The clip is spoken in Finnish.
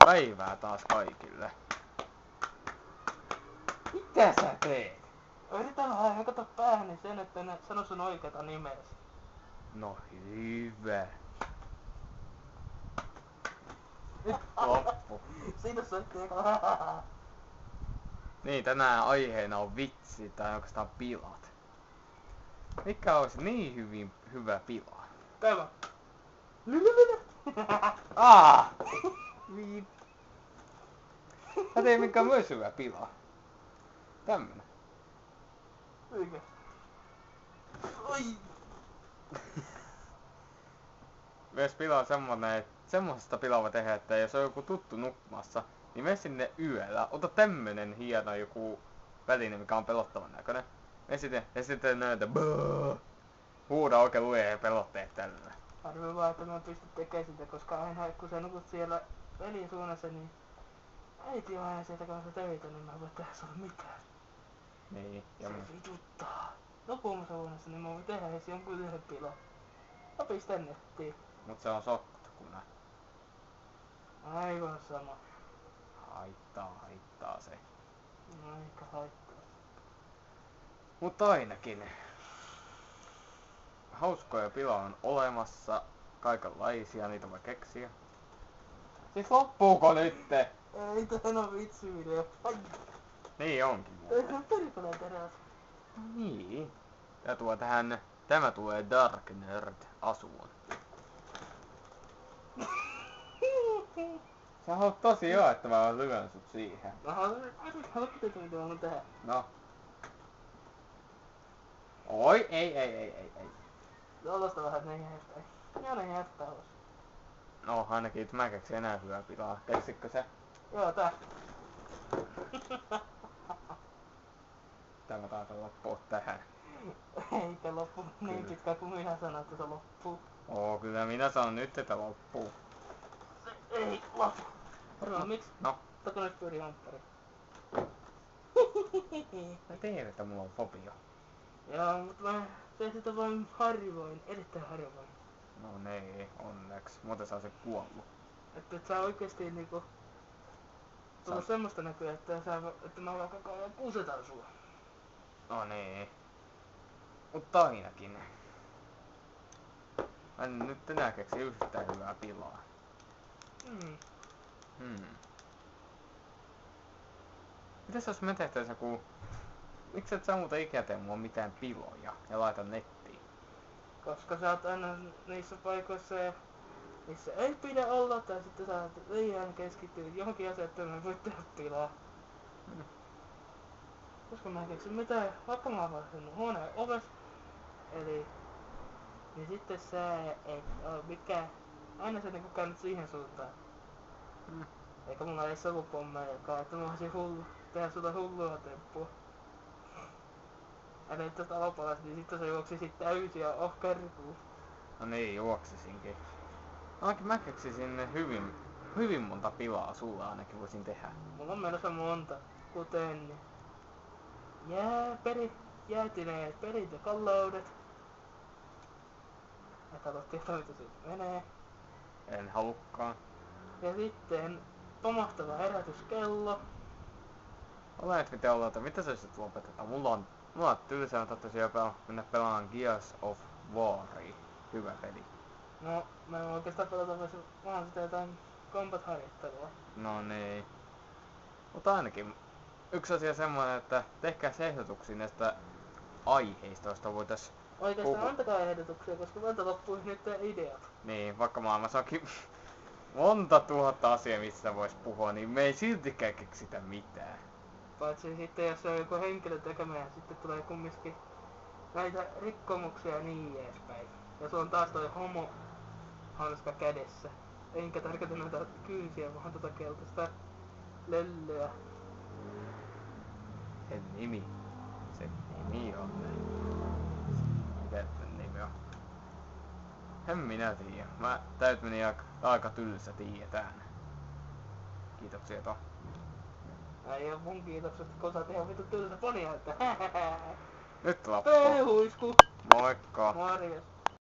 Päivää taas kaikille. Mitä sä teet? Yritän vähän hakata päähäni sen, että en sano sun oikeata nimeäsi. No hyvä. Nyt loppu. Siitä soitti eka. Niin, tänään aiheena on vitsi tai oikeastaan pilat. Mikä olisi niin hyvä pila? Käymä. Viip. Mä tein mikä on myös hyvä pila. Tämmönen. Eikä. Oi. Myös pila on semmonen, että semmoista pilaa voi tehdä, että jos on joku tuttu nukkumassa, niin mene sinne yöllä. Ota tämmönen hieno joku väline, mikä on pelottavan näköinen. Mene sitten ja sitten näytä huuda oikein lujaa ja pelotteet tällä. Harvoin vaan, että mä pystyn tekemään sitä, koska aina kun sä nukut siellä velin suunnassa, niin äiti on aina sieltä kanssa töitä, niin mä en voi tehdä sulle mitään. Niin. Se vituttaa. Nukummassa huoneessa, niin mä voin tehdä edes jonkun yhden pilan. Mä pistän nettiin. Mut se on sottkuna. Aivan sama. Haittaa se. No eikä haittaa. Mutta ainakin. Hauskoja pila on olemassa. Kaikenlaisia, niitä voi keksiä. Siis loppuuko nytte? Ei tähän oo vitsivideo. Ai. Niin onkin. Eihän peripelä teräs. Niin. Ja tämä tulee Dark Nerd asuun. Sä oot tosi joo, että mä lyön sut siihen. Haluatko tietää mitä mä haluan tehdä? No. Oi, ei. Jollasta vähän ne jähtää. Ja ne jähtää olis. No ainakin et mä keksin enää hyvää pilaa. Keksikö se? Joo, tää. Tämä taitaa loppua tähän. Eikä loppu niin pitkään kuin minä sanon, että se loppuu. Oo, kyllä minä sanon nyt, että loppuu. Se ei loppu. No, miksi? No. Otatko nyt pyöri hamppari? Mä tiedän, että mulla on fobia. Joo, mutta mä teen sitä vain harvoin, erittäin harvoin. No nee, onneksi. Muuten sä olisit kuollut. Että et sä oikeesti niinku tulla semmoista näkyä, että mä vaan koko ajan kusetan sua. No nee. Mutta ainakin. Mä en nyt enää keksi yhtään hyvää pilaa. Mitäs jos me tehtäis joku... Miksi et sä muuta ikinä tee mua mitään piloja ja laita nettiin? Koska sä oot aina niissä paikoissa, missä ei pidä olla, tai sitten sä oot liian keskittynyt johonkin asiaan, että mä voi tehdä pilaa. Koska mä en keksi mitään, vaikka mä oon sen huoneen ovessa, eli... Niin sitten sä et oo mikään... Aina sä niinku käynyt siihen suuntaan. Eikä mulla edes ollut pommejakaan, että mä voisin tehdä sulle hullua temppua. Ja nyt tästä lopalas, niin sitten se juoksisit täysin ja kerkuu. No niin, juoksisinkin. Ainakin mä keksisin hyvin monta pilaa sulla ainakin voisin tehdä. Mulla on menossa monta, kuten jäätyneet perintökalloudet. Et halua tietää mitä siitä menee. En halukkaan. Ja sitten pomahtava herätyskello. Olet miten ollaan, että mitä sä sit lopetetaan? Mulla on tylsää, että tosiaan jopa mennä pelaamaan Gears of Waria. Hyvä peli. No, mä en oikeastaan pelata vaan sitä jotain combat-harjoittelua. No niin. Mutta ainakin yksi asia semmoinen, että tehkää ehdotuksia näistä aiheista, joista voitais Oikeastaan puhua. antakaa ehdotuksia, koska meiltä loppui nyt ideat. Niin, vaikka maailmassa onkin monta tuhatta asiaa, mistä vois puhua, niin me ei siltikään keksitä mitään. Paitsi sitten jos on joku henkilö tekemä ja sitten tulee kumminkin näitä rikkomuksia ja niin edespäin. Ja sulla on taas toi homo hanska kädessä. Enkä tarkoita näitä kyysiä, vaan tota keltaista löllyä. Sen nimi on. Mikä sen nimi on? En minä tiedä. Täyt meni aika tylsä, tiedetään. Kiitoksia to. Ei oo mun kiitokset, kun sä oot ihan vittu tylsä ponia, että Nyt loppuu. P-huisku! Moikka! Morjes!